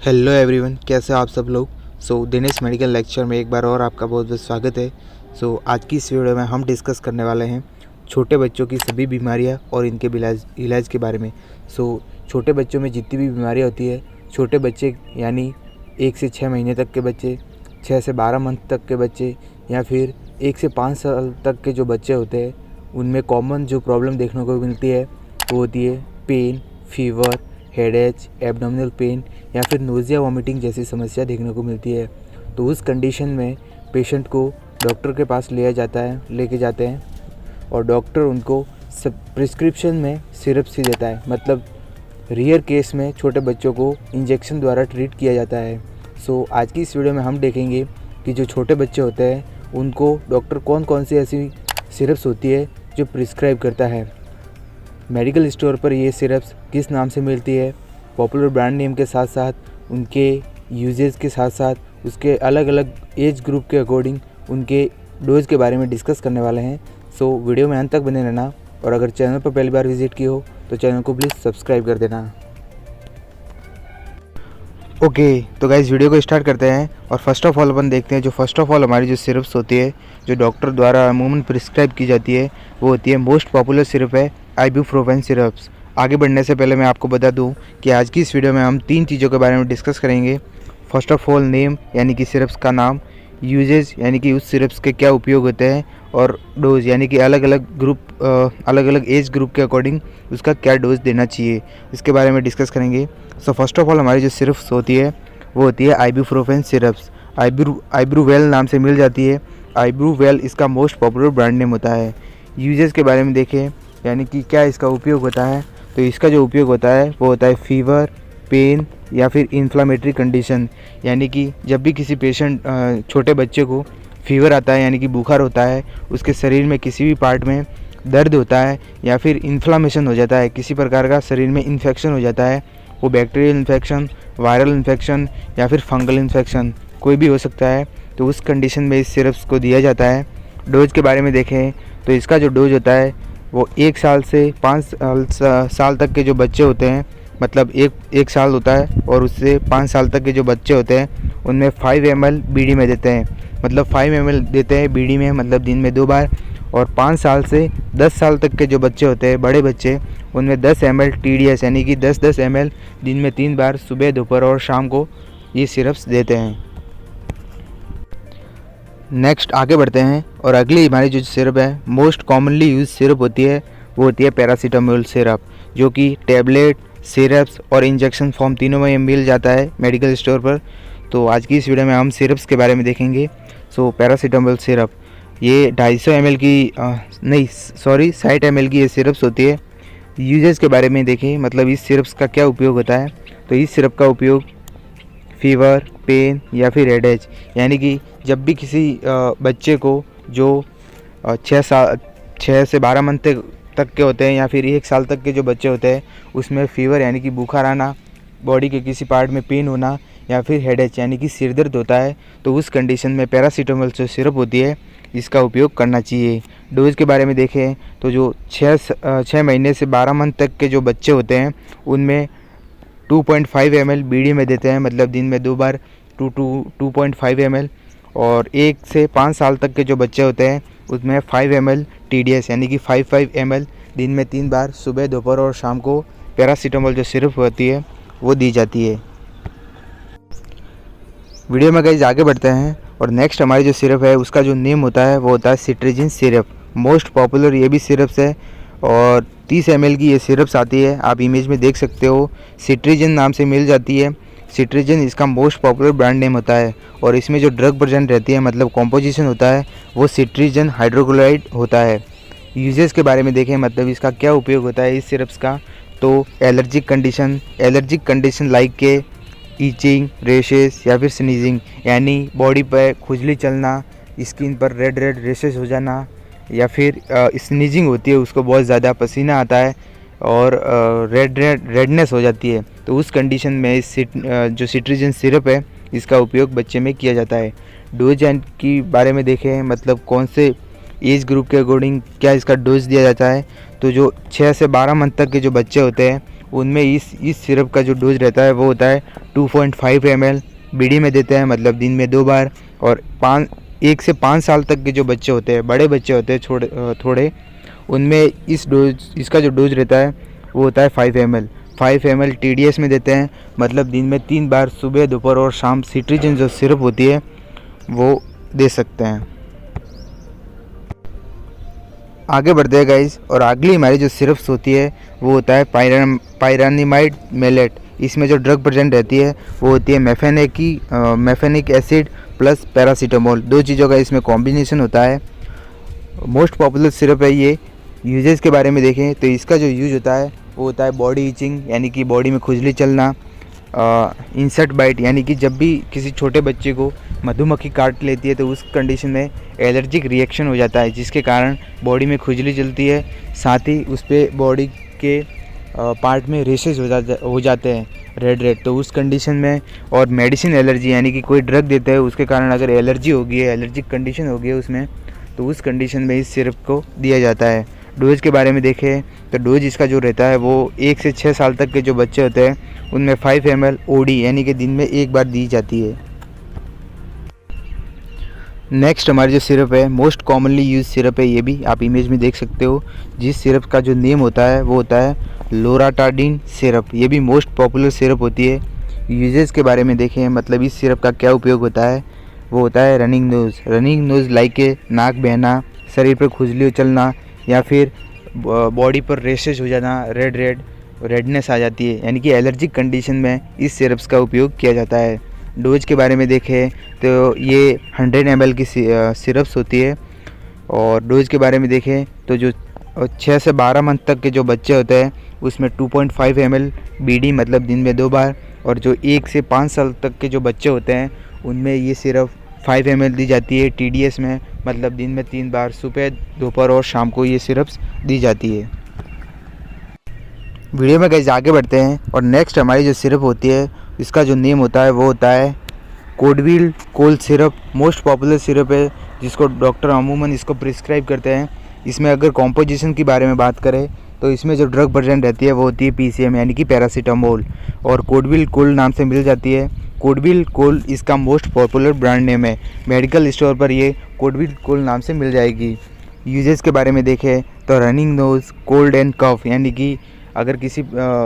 Hello everyone, कैसे आप सब लोग। दिनेश मेडिकल लेक्चर में एक बार और आपका बहुत बहुत स्वागत है। आज की इस वीडियो में हम डिस्कस करने वाले हैं छोटे बच्चों की सभी बीमारियां और इनके इलाज के बारे में। छोटे बच्चों में जितनी भी बीमारियां होती है, छोटे बच्चे यानी 1 से 6 महीने तक के बच्चे, 6 से 12 मंथ तक के बच्चे या फिर 1 से 5 साल तक के जो बच्चे होते हैं, उनमें कॉमन जो प्रॉब्लम देखने को मिलती है वो होती है pain, fever, headache, abdominal pain या फिर नोज़िया, वॉमिटिंग जैसी समस्या देखने को मिलती है। तो उस कंडीशन में पेशेंट को डॉक्टर के पास लेके जाते हैं और डॉक्टर उनको प्रिस्क्रिप्शन में सिरप्स ही देता है। मतलब रेयर केस में छोटे बच्चों को इंजेक्शन द्वारा ट्रीट किया जाता है। आज की इस वीडियो में हम देखेंगे कि जो छोटे बच्चे होते हैं उनको डॉक्टर कौन कौन सी ऐसी सिरप्स होती है जो प्रिस्क्राइब करता है। मेडिकल स्टोर पर ये सिरप्स किस नाम से मिलती है, पॉपुलर ब्रांड नेम के साथ साथ उनके यूजेस के साथ साथ उसके अलग अलग एज ग्रुप के अकॉर्डिंग उनके डोज के बारे में डिस्कस करने वाले हैं। वीडियो में अंत तक बने रहना और अगर चैनल पर पहली बार विजिट की हो तो चैनल को प्लीज़ सब्सक्राइब कर देना। तो गाइस, वीडियो को स्टार्ट करते हैं और फर्स्ट ऑफ ऑल अपन देखते हैं हमारी जो सिरप्स होती है जो डॉक्टर द्वारा अमूमन प्रिस्क्राइब की जाती है वो होती है मोस्ट पॉपुलर सिरप है आइबुप्रोफेन सिरप्स। आगे बढ़ने से पहले मैं आपको बता दूं कि आज की इस वीडियो में हम 3 चीज़ों के बारे में डिस्कस करेंगे। फर्स्ट ऑफ ऑल नेम यानी कि सिरप्स का नाम, यूजेज यानी कि उस सिरप्स के क्या उपयोग होते हैं, और डोज यानी कि अलग अलग एज ग्रुप के अकॉर्डिंग उसका क्या डोज देना चाहिए, इसके बारे में डिस्कस करेंगे। फर्स्ट ऑफ ऑल हमारी जो सिरप्स होती है वो होती है आइबुप्रोफेन सिरप्स। आइब्रूवेल नाम से मिल जाती है। आइब्रूवेल इसका मोस्ट पॉपुलर ब्रांड नेम होता है। यूजेस के बारे में देखें यानी कि क्या इसका उपयोग होता है, तो इसका जो उपयोग होता है वो होता है फीवर, पेन या फिर इन्फ्लामेटरी कंडीशन। यानी कि जब भी किसी छोटे बच्चे को फीवर आता है यानी कि बुखार होता है, उसके शरीर में किसी भी पार्ट में दर्द होता है या फिर इन्फ्लामेशन हो जाता है, किसी प्रकार का शरीर में इन्फेक्शन हो जाता है, वो बैक्टीरियल इन्फेक्शन, वायरल इन्फेक्शन या फिर फंगल इन्फेक्शन कोई भी हो सकता है, तो उस कंडीशन में इस सिरप्स को दिया जाता है। डोज के बारे में देखें तो इसका जो डोज होता है वो 1 साल से 5 साल तक के जो बच्चे होते हैं, मतलब एक साल होता है और उससे 5 साल तक के जो बच्चे होते हैं उनमें 5 ml बीडी में देते हैं। मतलब 5 ml देते हैं बीडी में, मतलब दिन में 2 बार। और 5 साल से 10 साल तक के जो बच्चे होते हैं, बड़े बच्चे, उनमें 10 ml TDS यानी कि 10 ml दिन में 3 बार, सुबह, दोपहर और शाम को ये सिरप्स देते हैं। नेक्स्ट आगे बढ़ते हैं और अगली हमारी जो सिरप है मोस्ट कॉमनली यूज सिरप होती है वो होती है पैरासीटामोल सिरप, जो कि टैबलेट, सिरप्स और इंजेक्शन फॉर्म तीनों में मिल जाता है मेडिकल स्टोर पर। तो आज की इस वीडियो में हम सिरप्स के बारे में देखेंगे। पैरासीटामोल सिरप ये 250 ml की 60 ml की ये सिरप्स होती है। यूजेस के बारे में देखें, मतलब इस सिरप्स का क्या उपयोग होता है, तो इस सिरप का उपयोग फीवर, पेन या फिर हेडेक यानी कि जब भी किसी बच्चे को जो 6 से 12 मंथ तक के होते हैं या फिर 1 साल तक के जो बच्चे होते हैं उसमें फीवर यानी कि बुखार आना, बॉडी के किसी पार्ट में पेन होना या फिर हेडेक यानी कि सिर दर्द होता है, तो उस कंडीशन में पैरासीटामोल जो सिरप होती है इसका उपयोग करना चाहिए। डोज के बारे में देखें तो जो 6 महीने से 12 मंथ तक के जो बच्चे होते हैं उनमें 2.5 ml बीडी में देते हैं, मतलब दिन में 2 बार 2.5 ml। और 1 से 5 साल तक के जो बच्चे होते हैं उसमें 5 ml TDS यानी कि 5 ml दिन में 3 बार, सुबह, दोपहर और शाम को पैरासीटामोल जो सिरप होती है वो दी जाती है। वीडियो में गाइस आगे बढ़ते हैं और नेक्स्ट हमारी जो सिरप है उसका जो नेम होता है वो होता है सिट्रीजिन सिरप। मोस्ट पॉपुलर ये भी सिरप्स है और 30 ml की ये सिरप्स आती है, आप इमेज में देख सकते हो, सिट्रीजिन नाम से मिल जाती है। सिट्रीजिन इसका मोस्ट पॉपुलर ब्रांड नेम होता है और इसमें जो ड्रग प्रेजेंट रहती है, मतलब कॉम्पोजिशन होता है, वो सिट्रीजिन हाइड्रोक्लोराइड होता है। यूजेस के बारे में देखें, मतलब इसका क्या उपयोग होता है इस सिरप्स का, तो एलर्जिक कंडीशन लाइक के ईचिंग, रेशेस या फिर स्नीजिंग यानी बॉडी पर खुजली चलना, स्किन पर रेड रेशेस हो जाना या फिर स्नीजिंग होती है, उसको बहुत ज़्यादा पसीना आता है और रेडनेस हो जाती है, तो उस कंडीशन में जो सिट्रीजिन सिरप है इसका उपयोग बच्चे में किया जाता है। डोज की बारे में देखें, मतलब कौन से एज ग्रुप के अकॉर्डिंग क्या इसका डोज दिया जाता है, तो जो 6 से 12 मंथ तक के जो बच्चे होते हैं उनमें इस सिरप का जो डोज रहता है वो होता है 2.5 ml। बीडी में देते हैं, मतलब दिन में 2 बार। और 1 से 5 साल तक के जो बच्चे होते हैं, बड़े बच्चे होते हैं थोड़े, उनमें इसका जो डोज रहता है वो होता है 5 ml। 5 ml TDS में देते हैं, मतलब दिन में 3 बार, सुबह, दोपहर और शाम सिट्रीजिन जो सिरप होती है वो दे सकते हैं। आगे बढ़ते हैं गाइस, और अगली हमारी जो सिरप्स होती है वो होता है पायरानिमाइड मेलेट। इसमें जो ड्रग प्रेजेंट रहती है वो होती है मेफेनिक एसिड प्लस पैरासीटामोल। 2 चीज़ों का इसमें कॉम्बिनेशन होता है। मोस्ट पॉपुलर सिरप है ये। यूजेस के बारे में देखें तो इसका जो यूज होता है वो होता है बॉडी इचिंग, यानी कि बॉडी में खुजली चलना। इंसेक्ट बाइट, यानी कि जब भी किसी छोटे बच्चे को मधुमक्खी काट लेती है तो उस कंडीशन में एलर्जिक रिएक्शन हो जाता है, जिसके कारण बॉडी में खुजली चलती है। साथ ही उस पर बॉडी के पार्ट में रेशेज हो जाते हैं रेड। तो उस कंडीशन में, और मेडिसिन एलर्जी, यानी कि कोई ड्रग देते हैं उसके कारण अगर एलर्जी हो गई है, एलर्जिक कंडीशन हो गई है उसमें, तो उस कंडीशन में इस सिरप को दिया जाता है। डोज के बारे में देखें तो डोज इसका जो रहता है वो 1 से 6 साल तक के जो बच्चे होते हैं उनमें 5 ml OD, यानी कि दिन में 1 बार दी जाती है। नेक्स्ट हमारी जो सिरप है, मोस्ट कॉमनली यूज सिरप है, ये भी आप इमेज में देख सकते हो। जिस सिरप का जो नेम होता है वो होता है लोराटाडिन सिरप। ये भी मोस्ट पॉपुलर सिरप होती है। यूजेस के बारे में देखें, मतलब इस सिरप का क्या उपयोग होता है, वो होता है रनिंग नोज़ लाइक के नाक बहना, शरीर पर खुजली उछलना, या फिर बॉडी पर रेशेज हो जाना, रेडनेस आ जाती है, यानी कि एलर्जिक कंडीशन में इस सिरप्स का उपयोग किया जाता है। डोज के बारे में देखें तो ये 100 ml की सिरप्स होती है। और डोज के बारे में देखें तो जो 6 से 12 मंथ तक के जो बच्चे होते हैं उसमें 2.5 ml BD, मतलब दिन में 2 बार। और जो 1 से 5 साल तक के जो बच्चे होते हैं उनमें ये सिरप 5 ml दी जाती है TDS में, मतलब दिन में 3 बार, सुबह, दोपहर और शाम को ये सिरप्स दी जाती है। वीडियो में गाइस आगे बढ़ते हैं, और नेक्स्ट हमारी जो सिरप होती है इसका जो नेम होता है वो होता है कोडविल cold syrup. Most popular syrup है जिसको डॉक्टर अमूमन इसको प्रिस्क्राइब करते हैं। इसमें अगर कॉम्पोजिशन की बारे में बात करें तो इसमें जो ड्रग प्रेजेंट रहती है वो होती है PCM, यानी कि पैरासीटामोल, और कोडविल कोल्ड नाम से मिल जाती है। कोडविल कोल्ड इसका मोस्ट पॉपुलर ब्रांड नेम है। मेडिकल स्टोर पर ये कोडविल कोल्ड नाम से मिल जाएगी। यूजेस के बारे में देखें तो रनिंग नोज़, कोल्ड एंड कफ, यानी कि अगर किसी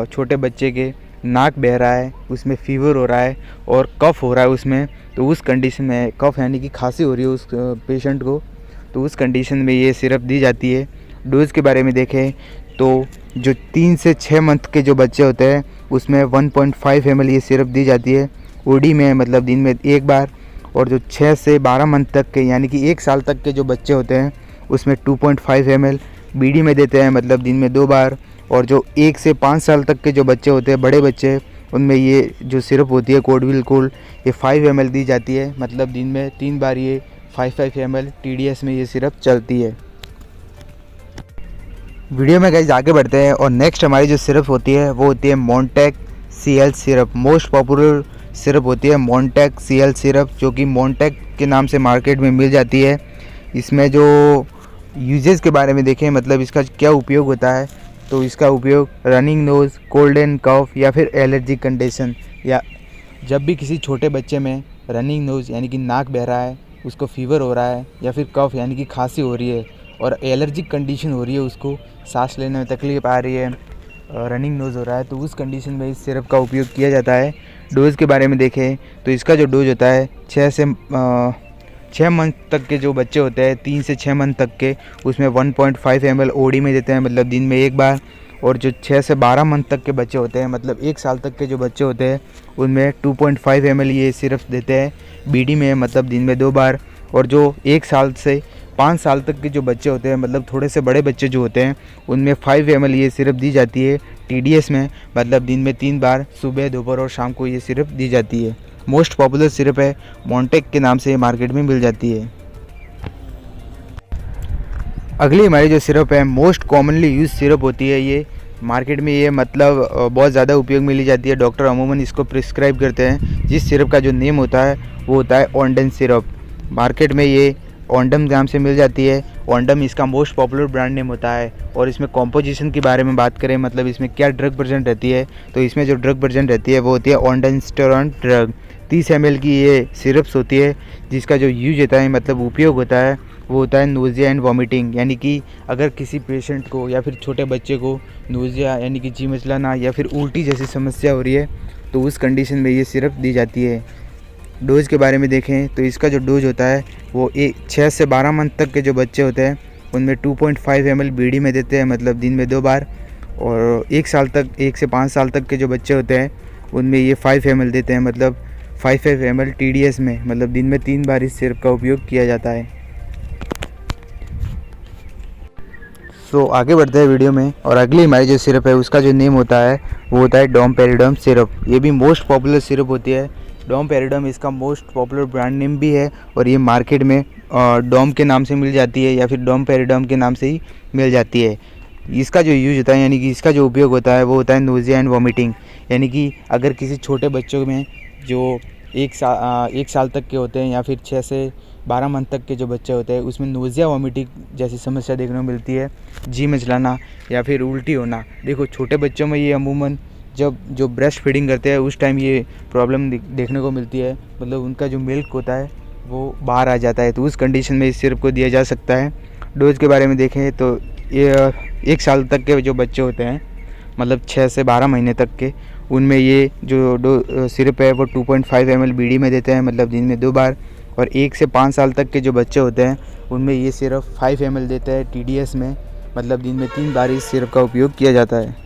छोटे बच्चे के नाक बह रहा है, उसमें फीवर हो रहा है और कफ हो रहा है उसमें, तो उस कंडीशन में, कफ यानी कि खांसी हो रही है उस पेशेंट को, तो उस कंडीशन में ये सिरप दी जाती है। डोज के बारे में देखें तो जो 3 से 6 मंथ के जो बच्चे होते हैं उसमें 1.5 ml ये सिरप दी जाती है OD में, मतलब दिन में 1 बार। और जो 6 से 12 मंथ तक के, यानी कि 1 साल तक के जो बच्चे होते हैं उसमें 2.5 ml BD में देते हैं, मतलब दिन में 2 बार। और जो 1 से 5 साल तक के जो बच्चे होते हैं, बड़े बच्चे, उनमें ये जो सिरप होती है कोडविल कोल्ड, ये 5 ml दी जाती है, मतलब दिन में 3 बार ये 5 ml TDS में ये सिरप चलती है। वीडियो में गाइस आगे बढ़ते हैं, और नेक्स्ट हमारी जो सिरप होती है वो होती है Montek CL syrup. Most popular syrup होती है मोंटेक CL सिरप, जो कि मोंटेक के नाम से मार्केट में मिल जाती है। इसमें जो यूजेस के बारे में देखें, मतलब इसका क्या उपयोग होता है, तो इसका उपयोग रनिंग नोज़, कोल्ड एंड कफ, या फिर एलर्जी कंडीशन, या जब भी किसी छोटे बच्चे में रनिंग नोज़ यानी कि नाक बह रहा है, उसको फीवर हो रहा है, या फिर कफ यानी कि खांसी हो रही है और एलर्जिक कंडीशन हो रही है, उसको सांस लेने में तकलीफ आ रही है, रनिंग नोज़ हो रहा है, तो उस कंडीशन में इस सिरप का उपयोग किया जाता है। डोज़ के बारे में देखें तो इसका जो डोज होता है 6 मंथ तक के जो बच्चे होते हैं, 3 से 6 मंथ तक के, उसमें 1.5 ml OD में देते हैं, मतलब दिन में 1 बार। और जो 6 से 12 मंथ तक के बच्चे होते हैं, मतलब 1 साल तक के जो बच्चे होते हैं, उनमें 2.5 ml ये सिरप देते हैं BD में, मतलब दिन में 2 बार। और जो 1 साल से 5 साल तक के जो बच्चे होते हैं, मतलब थोड़े से बड़े बच्चे जो होते हैं, उनमें 5 ml ये सिरप दी जाती है TDS में, मतलब दिन में 3 बार, सुबह, दोपहर और शाम को ये सिरप दी जाती है। मोस्ट पॉपुलर सिरप है, मोंटेक के नाम से मार्केट में मिल जाती है। अगली हमारी जो सिरप है, मोस्ट कॉमनली यूज सिरप होती है ये मार्केट में, ये मतलब बहुत ज़्यादा उपयोग में ली जाती है। डॉक्टर अमूमन इसको प्रिस्क्राइब करते हैं। जिस सिरप का जो नेम होता है वो होता है ओंडन सिरप। मार्केट में ये ओंडम नाम से मिल जाती है। ओंडम इसका मोस्ट पॉपुलर ब्रांड नेम होता है। और इसमें कॉम्पोजिशन के बारे में बात करें, मतलब इसमें क्या ड्रग प्रेजेंट रहती है, तो इसमें जो ड्रग प्रेजेंट रहती है वो होती है ओंडास्टेरॉन ड्रग। 30 ml की ये सिरप्स होती है, जिसका जो यूज होता है, मतलब उपयोग होता है, वो होता है नोज़िया एंड वॉमिटिंग। यानी कि अगर किसी पेशेंट को या फिर छोटे बच्चे को नोज़िया यानी कि जी मचलाना या फिर उल्टी जैसी समस्या हो रही है, तो उस कंडीशन में ये सिरप दी जाती है। डोज़ के बारे में देखें तो इसका जो डोज होता है वो 6 से 12 मंथ तक के जो बच्चे होते हैं उनमें 2.5 ml बीडी में देते हैं, मतलब दिन में 2 बार। और 1 से 5 साल तक के जो बच्चे होते हैं उनमें ये 5 ml देते हैं, मतलब 5 ml TDS में, मतलब दिन में 3 बार इस सिरप का उपयोग किया जाता है। सो आगे बढ़ते हैं वीडियो में, और अगली हमारी जो सिरप है उसका जो नेम होता है वो होता है डोमपेरिडम सिरप। ये भी मोस्ट पॉपुलर सिरप होती है। डोमपेरिडम इसका मोस्ट पॉपुलर ब्रांड नेम भी है, और ये मार्केट में डोम के नाम से मिल जाती है या फिर डोमपेरिडम के नाम से ही मिल जाती है। इसका जो यूज होता है यानी कि इसका जो उपयोग होता है वो होता है नोज़िया एंड वॉमिटिंग। यानी कि अगर किसी छोटे बच्चों में जो 1 साल तक के होते हैं या फिर 6 से 12 मंथ तक के जो बच्चे होते हैं उसमें नोज़िया वॉमिटिंग जैसी समस्या देखने को मिलती है, जी मचलाना या फिर उल्टी होना। देखो छोटे बच्चों में ये अमूमन जब जो ब्रेस्ट फीडिंग करते हैं उस टाइम ये प्रॉब्लम देखने को मिलती है, मतलब उनका जो मिल्क होता है वो बाहर आ जाता है, तो उस कंडीशन में इस सिरप को दिया जा सकता है। डोज के बारे में देखें तो ये 1 साल तक के जो बच्चे होते हैं, मतलब 6 से 12 महीने तक के, उनमें ये जो सिरप है वो 2.5 ml बीडी में देते हैं, मतलब दिन में 2 बार। और 1 से 5 साल तक के जो बच्चे होते हैं उनमें ये सिरप 5 ml देते हैं TDS में, मतलब दिन में 3 बार इस सिरप का उपयोग किया जाता है।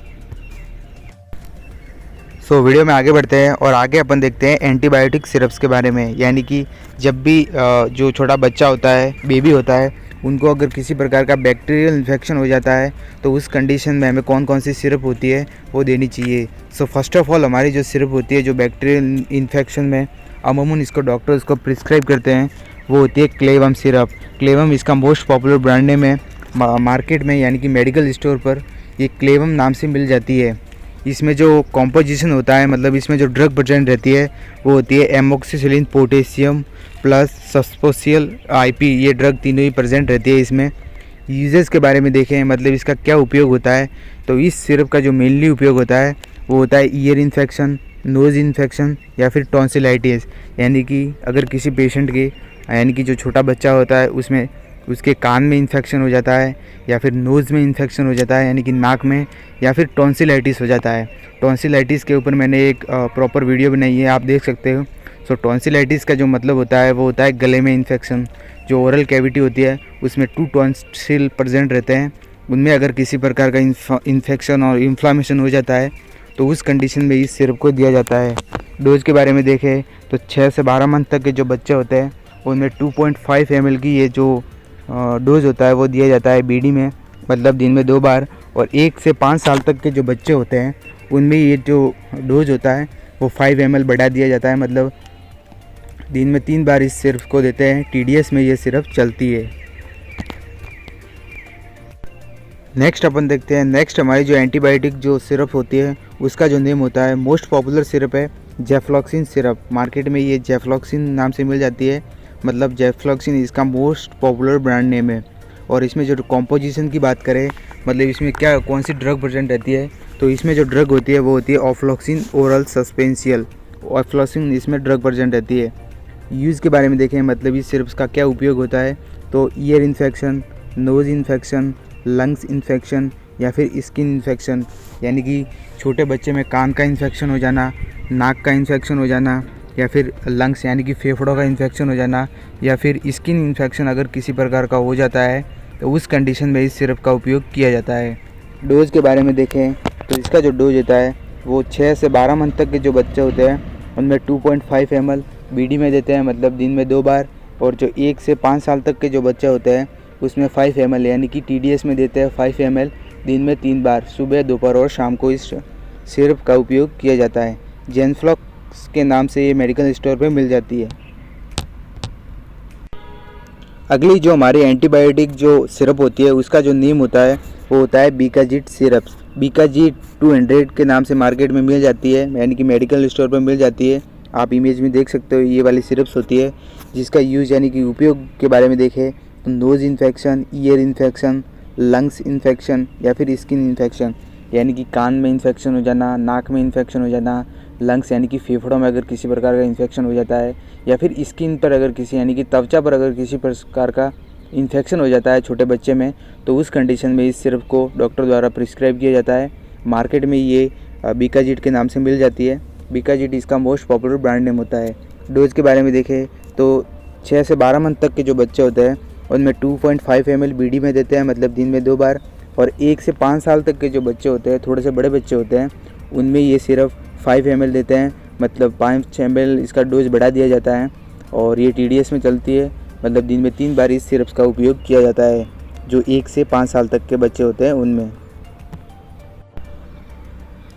सो वीडियो में आगे बढ़ते हैं, और आगे अपन देखते हैं एंटीबायोटिक सिरप्स के बारे में। यानी कि जब भी जो छोटा बच्चा होता है, बेबी होता है, उनको अगर किसी प्रकार का बैक्टीरियल इन्फेक्शन हो जाता है तो उस कंडीशन में हमें कौन कौन सी सिरप होती है वो देनी चाहिए। सो फर्स्ट ऑफ ऑल हमारी जो सिरप होती है जो बैक्टीरियल इन्फेक्शन में अमूमन इसको डॉक्टर इसको प्रिस्क्राइब करते हैं, वो होती है क्लेवम सिरप। क्लेवम इसका मोस्ट पॉपुलर ब्रांड नेम है मार्केट में, यानी कि मेडिकल स्टोर पर ये क्लेवम नाम से मिल जाती है। इसमें जो कॉम्पोजिशन होता है, मतलब इसमें जो ड्रग प्रेजेंट रहती है वो होती है एमोक्सिसिलिन पोटेशियम प्लस सस्पोसियल IP, ये ड्रग तीनों ही प्रेजेंट रहती है इसमें। यूजेस के बारे में देखें, मतलब इसका क्या उपयोग होता है, तो इस सिरप का जो मेनली उपयोग होता है वो होता है ईयर इन्फेक्शन, नोज़ इन्फेक्शन या फिर टॉन्सिलाइटिस। यानी कि अगर किसी पेशेंट के यानी कि जो छोटा बच्चा होता है उसमें उसके कान में इन्फेक्शन हो जाता है या फिर नोज़ में इन्फेक्शन हो जाता है यानी कि नाक में, या फिर टॉन्सिलाइटिस हो जाता है। टॉन्सिलाइटिस के ऊपर मैंने एक प्रॉपर वीडियो बनाई है, आप देख सकते हो। सो टॉन्सिलाइटिस का जो मतलब होता है वो होता है गले में इन्फेक्शन। जो ओरल कैविटी होती है उसमें 2 टॉन्सिल प्रेजेंट रहते हैं, उनमें अगर किसी प्रकार का इन्फेक्शन और इन्फ्लामेशन हो जाता है तो उस कंडीशन में इस सिरप को दिया जाता है। डोज के बारे में देखें तो 6 से 12 मंथ तक के जो बच्चे होते हैं उनमें 2.5 ml की ये जो डोज होता है वो दिया जाता है बीडी में, मतलब दिन में 2 बार। और 1 से 5 साल तक के जो बच्चे होते हैं उनमें ये जो डोज होता है वो 5 ml बढ़ा दिया जाता है, मतलब दिन में 3 बार इस सिरप को देते हैं। TDS में ये सिरप चलती है। नेक्स्ट अपन देखते हैं, नेक्स्ट हमारी जो एंटीबायोटिक जो सिरप होती है उसका जो नेम होता है, मोस्ट पॉपुलर सिरप है जेफ्लॉक्सिन सिरप। मार्केट में ये जेफ्लॉक्सिन नाम से मिल जाती है, मतलब जेफ्लॉक्सिन इसका मोस्ट पॉपुलर ब्रांड नेम है। और इसमें जो कॉम्पोजिशन की बात करें, मतलब इसमें क्या कौन सी ड्रग प्रेजेंट रहती है, तो इसमें जो ड्रग होती है वो होती है ऑफ्लॉक्सिन ओरल सस्पेंशियल। ऑफ्लॉक्सिन इसमें ड्रग प्रेजेंट रहती है। यूज़ के बारे में देखें, मतलब इस सिरप का क्या उपयोग होता है, तो ear infection, nose infection, lungs infection या फिर स्किन इन्फेक्शन, यानी कि छोटे बच्चे में कान का इन्फेक्शन हो जाना, नाक का इन्फेक्शन हो जाना, या फिर लंग्स यानी कि फेफड़ों का इन्फेक्शन हो जाना, या फिर स्किन इन्फेक्शन अगर किसी प्रकार का हो जाता है तो उस कंडीशन में इस सिरप का उपयोग किया जाता है। डोज के बारे में देखें तो इसका जो डोज होता है वो 6 से 12 मंथ तक के जो बच्चे होते हैं उनमें 2.5 ml बीडी में देते हैं, मतलब दिन में 2 बार। और जो 1 से 5 साल तक के जो बच्चे होते हैं उसमें 5 ml यानी कि TDS में देते हैं 5 ml, दिन में 3 बार, सुबह, दोपहर और शाम को इस सिरप का उपयोग किया जाता है। जेनफ्लॉक्स के नाम से ये मेडिकल स्टोर पे मिल जाती है। अगली जो हमारी एंटीबायोटिक जो सिरप होती है उसका जो नेम होता है वो होता है बीकाजिट सिरप्स। बीकाजिट 200 के नाम से मार्केट में मिल जाती है, यानी कि मेडिकल स्टोर पर मिल जाती है। आप इमेज में देख सकते हो ये वाली सिरप्स होती है, जिसका यूज़ यानी कि उपयोग के बारे में देखें तो nose infection, ear infection, lungs infection या फिर स्किन इन्फेक्शन यानी कि कान में इन्फेक्शन हो जाना, नाक में इन्फेक्शन हो जाना, लंग्स यानी कि फेफड़ों में अगर किसी प्रकार का इन्फेक्शन हो जाता है या फिर स्किन पर अगर किसी यानी कि त्वचा पर अगर किसी प्रकार का इन्फेक्शन हो जाता है छोटे बच्चे में, तो उस कंडीशन में इस सिरप को डॉक्टर द्वारा प्रिस्क्राइब किया जाता है। मार्केट में ये बीकाजिट के नाम से मिल जाती है। बीकाजिट इसका मोस्ट पॉपुलर ब्रांड नेम होता है। डोज के बारे में देखें तो 6 से 12 मंथ तक के जो बच्चे होते हैं उनमें 2.5 ml बीडी में देते हैं, मतलब दिन में 2 बार। और 1 से 5 साल तक के जो बच्चे होते हैं, थोड़े से बड़े बच्चे होते हैं, उनमें ये सिर्फ 5 ml देते हैं, मतलब 5 ml इसका डोज बढ़ा दिया जाता है। और ये TDS में चलती है, मतलब दिन में 3 बार इस सिरप का उपयोग किया जाता है जो 1 से 5 साल तक के बच्चे होते हैं उनमें।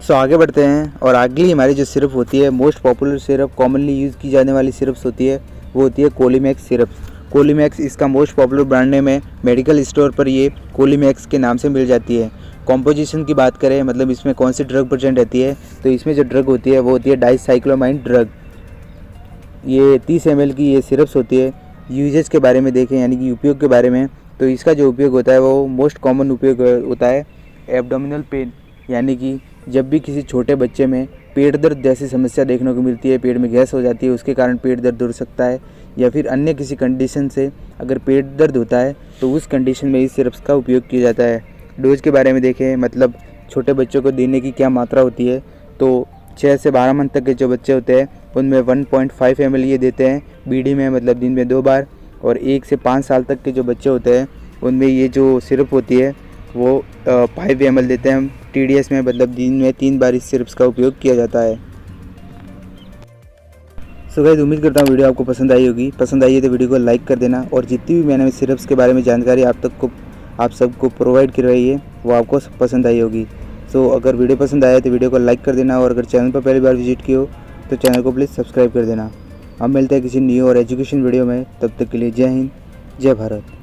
सो आगे बढ़ते हैं और अगली हमारी जो सिरप होती है, most popular syrup, commonly use की जाने वाली सिरप्स होती है, वो होती है कोलीमैक्स सिरप। कोलीमैक्स इसका मोस्ट पॉपुलर ब्रांड नेम है। मेडिकल स्टोर पर ये कोलीमैक्स के नाम से मिल जाती है। कॉम्पोजिशन की बात करें, मतलब इसमें कौन सी ड्रग प्रेजेंट रहती है, तो इसमें जो ड्रग होती है वो होती है डाइसाइक्लोमाइन ड्रग। ये 30 ml की ये सिरप्स होती है। यूजेस के बारे में देखें यानी कि उपयोग के बारे में, तो इसका जो उपयोग होता है वो मोस्ट कॉमन उपयोग होता है एब्डोमिनल पेन, यानी कि जब भी किसी छोटे बच्चे में पेट दर्द जैसी समस्या देखने को मिलती है, पेट में गैस हो जाती है, उसके कारण पेट दर्द हो सकता है, या फिर अन्य किसी कंडीशन से अगर पेट दर्द होता है तो उस कंडीशन में इस सिरप्स का उपयोग किया जाता है। डोज के बारे में देखें, मतलब छोटे बच्चों को देने की क्या मात्रा होती है, तो 6 से 12 मंथ तक के जो बच्चे होते हैं उनमें 1.5 ml ये देते हैं बीडी में, मतलब दिन में 2 बार। और 1 से 5 साल तक के जो बच्चे होते हैं उनमें ये जो सिरप होती है वो 5 ml देते हैं हम TDS में, मतलब दिन में 3 बार इस सिरप्स का उपयोग किया जाता है। सो गाइस, उम्मीद करता हूँ वीडियो आपको पसंद आई होगी। पसंद आई है तो वीडियो को लाइक कर देना, और जितनी भी मैंने सिरप्स के बारे में जानकारी आप सबको प्रोवाइड करवाई है वो आपको पसंद आई होगी। सो अगर वीडियो पसंद आया तो वीडियो को लाइक कर देना, और अगर चैनल पर पहली बार विजिट की हो तो चैनल को प्लीज़ सब्सक्राइब कर देना। हम मिलते हैं किसी न्यू और एजुकेशन वीडियो में, तब तक के लिए जय हिंद, जय भारत।